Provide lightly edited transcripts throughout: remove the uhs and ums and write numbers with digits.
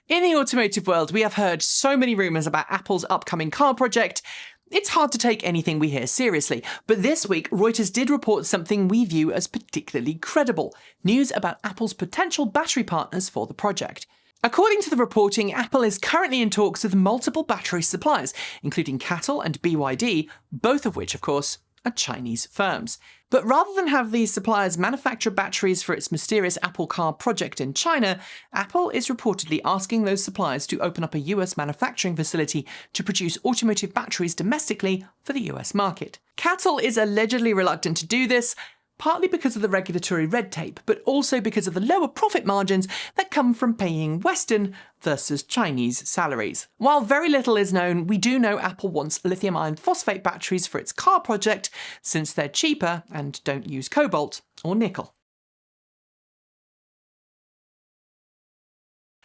In the automotive world, we have heard so many rumours about Apple's upcoming car project. It's hard to take anything we hear seriously, but this week Reuters did report something we view as particularly credible: news about Apple's potential battery partners for the project. According to the reporting, Apple is currently in talks with multiple battery suppliers, including CATL and BYD, both of which, of course, are Chinese firms. But rather than have these suppliers manufacture batteries for its mysterious Apple Car project in China, Apple is reportedly asking those suppliers to open up a US manufacturing facility to produce automotive batteries domestically for the US market. CATL is allegedly reluctant to do this, partly because of the regulatory red tape, but also because of the lower profit margins that come from paying Western versus Chinese salaries. While very little is known, we do know Apple wants lithium iron phosphate batteries for its car project, since they're cheaper and don't use cobalt or nickel.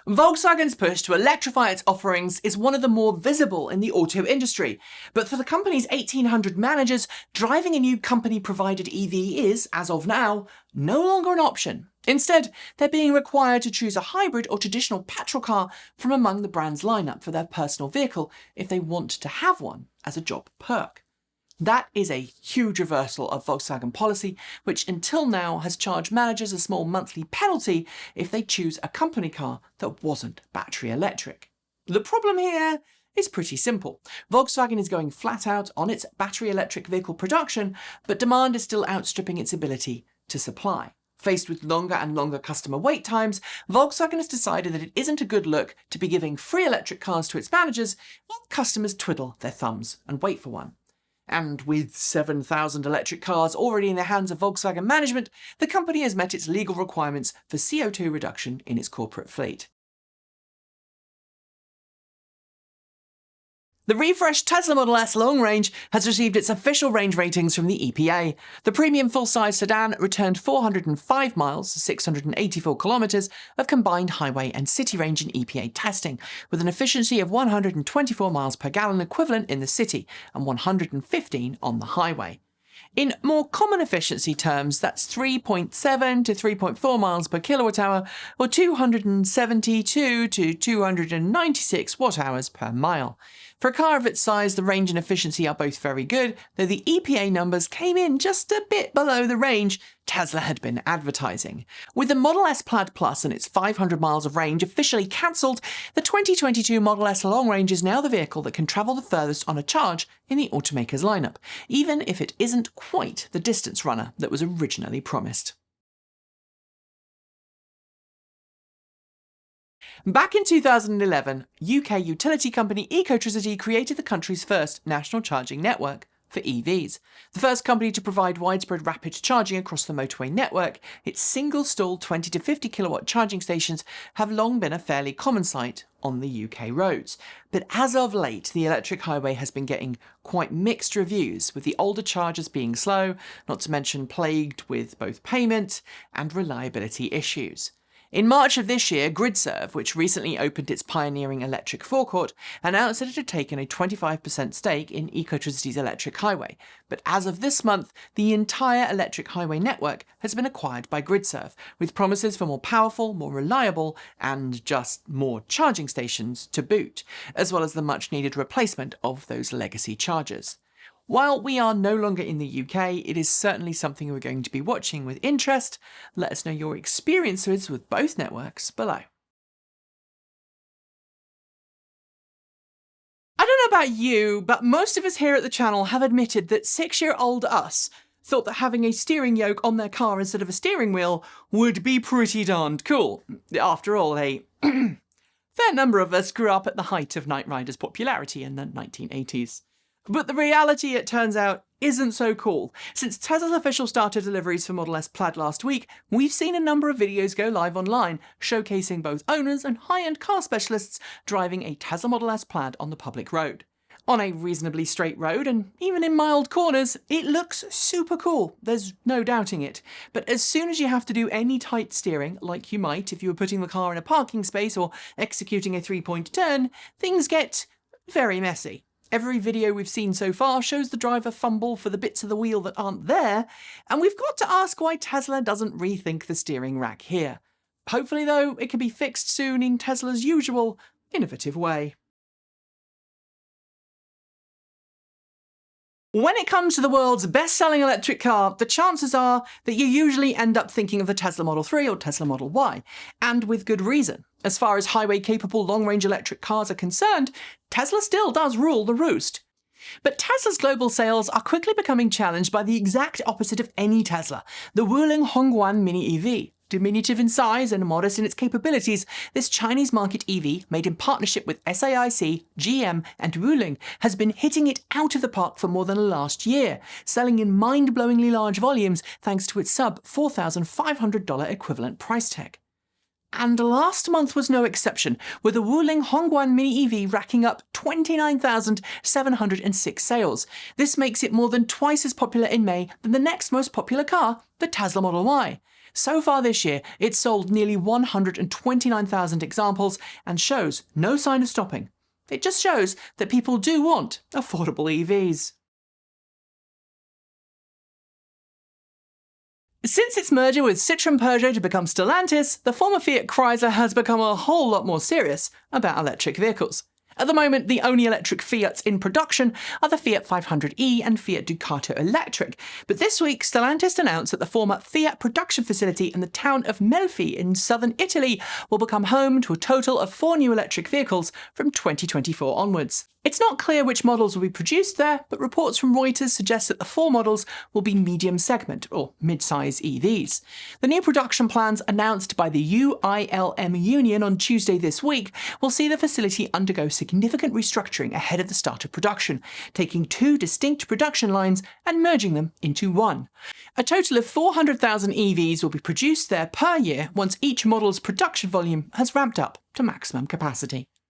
Volkswagen's push to electrify its offerings is one of the more visible in the auto industry, but for the company's 1,800 managers, driving a new company-provided EV is, as of now, no longer an option. Instead, they're being required to choose a hybrid or traditional petrol car from among the brand's lineup for their personal vehicle if they want to have one as a job perk. That is a huge reversal of Volkswagen policy, which until now has charged managers a small monthly penalty if they choose a company car that wasn't battery electric. The problem here is pretty simple. Volkswagen is going flat out on its battery electric vehicle production, but demand is still outstripping its ability to supply. Faced with longer and longer customer wait times, Volkswagen has decided that it isn't a good look to be giving free electric cars to its managers while customers twiddle their thumbs and wait for one. And with 7,000 electric cars already in the hands of Volkswagen management, the company has met its legal requirements for CO2 reduction in its corporate fleet. The refreshed Tesla Model S long range has received its official range ratings from the EPA. The premium full-size sedan returned 405 miles, 684 kilometers of combined highway and city range in EPA testing, with an efficiency of 124 miles per gallon equivalent in the city and 115 on the highway. In more common efficiency terms, that's 3.7 to 3.4 miles per kilowatt hour, or 272 to 296 watt hours per mile. For a car of its size, the range and efficiency are both very good, though the EPA numbers came in just a bit below the range Tesla had been advertising. With the Model S Plaid Plus and its 500 miles of range officially cancelled, the 2022 Model S long range is now the vehicle that can travel the furthest on a charge in the automaker's lineup, even if it isn't quite the distance runner that was originally promised. Back in 2011, UK utility company Ecotricity created the country's first national charging network for EVs. The first company to provide widespread rapid charging across the motorway network, its single-stall 20 to 50 kilowatt charging stations have long been a fairly common sight on the UK roads. But as of late, the electric highway has been getting quite mixed reviews, with the older chargers being slow, not to mention plagued with both payment and reliability issues. In March of this year, GridServe, which recently opened its pioneering electric forecourt, announced that it had taken a 25% stake in Ecotricity's electric highway. But as of this month, the entire electric highway network has been acquired by GridServe, with promises for more powerful, more reliable, and just more charging stations to boot, as well as the much-needed replacement of those legacy chargers. While we are no longer in the UK, it is certainly something we're going to be watching with interest. Let us know your experiences with both networks below. I don't know about you, but most of us here at the channel have admitted that 6-year-old us thought that having a steering yoke on their car instead of a steering wheel would be pretty darned cool. After all, a fair number of us grew up at the height of Knight Rider's popularity in the 1980s. But the reality, it turns out, isn't so cool. Since Tesla's official start of deliveries for Model S Plaid last week, we've seen a number of videos go live online, showcasing both owners and high-end car specialists driving a Tesla Model S Plaid on the public road. On a reasonably straight road, and even in mild corners, it looks super cool, there's no doubting it. But as soon as you have to do any tight steering, like you might if you were putting the car in a parking space or executing a 3-point turn, things get very messy. Every video we've seen so far shows the driver fumble for the bits of the wheel that aren't there, and we've got to ask why Tesla doesn't rethink the steering rack here. Hopefully, though, it can be fixed soon in Tesla's usual innovative way. When it comes to the world's best-selling electric car, the chances are that you usually end up thinking of the Tesla Model 3 or Tesla Model Y, and with good reason. As far as highway-capable long-range electric cars are concerned, Tesla still does rule the roost. But Tesla's global sales are quickly becoming challenged by the exact opposite of any Tesla, the Wuling Mini EV. Diminutive in size and modest in its capabilities, this Chinese market EV, made in partnership with SAIC, GM and Wuling, has been hitting it out of the park for more than last year, selling in mind-blowingly large volumes thanks to its sub-$4,500 equivalent price tag. And last month was no exception, with the Wuling Mini EV racking up 29,706 sales. This makes it more than twice as popular in May than the next most popular car, the Tesla Model Y. So far this year, it's sold nearly 129,000 examples and shows no sign of stopping. It just shows that people do want affordable EVs. Since its merger with Citroën Peugeot to become Stellantis, the former Fiat Chrysler has become a whole lot more serious about electric vehicles. At the moment, the only electric Fiats in production are the Fiat 500e and Fiat Ducato Electric, but this week Stellantis announced that the former Fiat production facility in the town of Melfi in southern Italy will become home to a total of 4 new electric vehicles from 2024 onwards. It's not clear which models will be produced there, but reports from Reuters suggest that the 4 models will be medium segment, or mid-size EVs. The new production plans announced by the UILM union on Tuesday this week will see the facility undergo significant restructuring ahead of the start of production, taking 2 distinct production lines and merging them into one. A total of 400,000 EVs will be produced there per year once each model's production volume has ramped up to maximum capacity.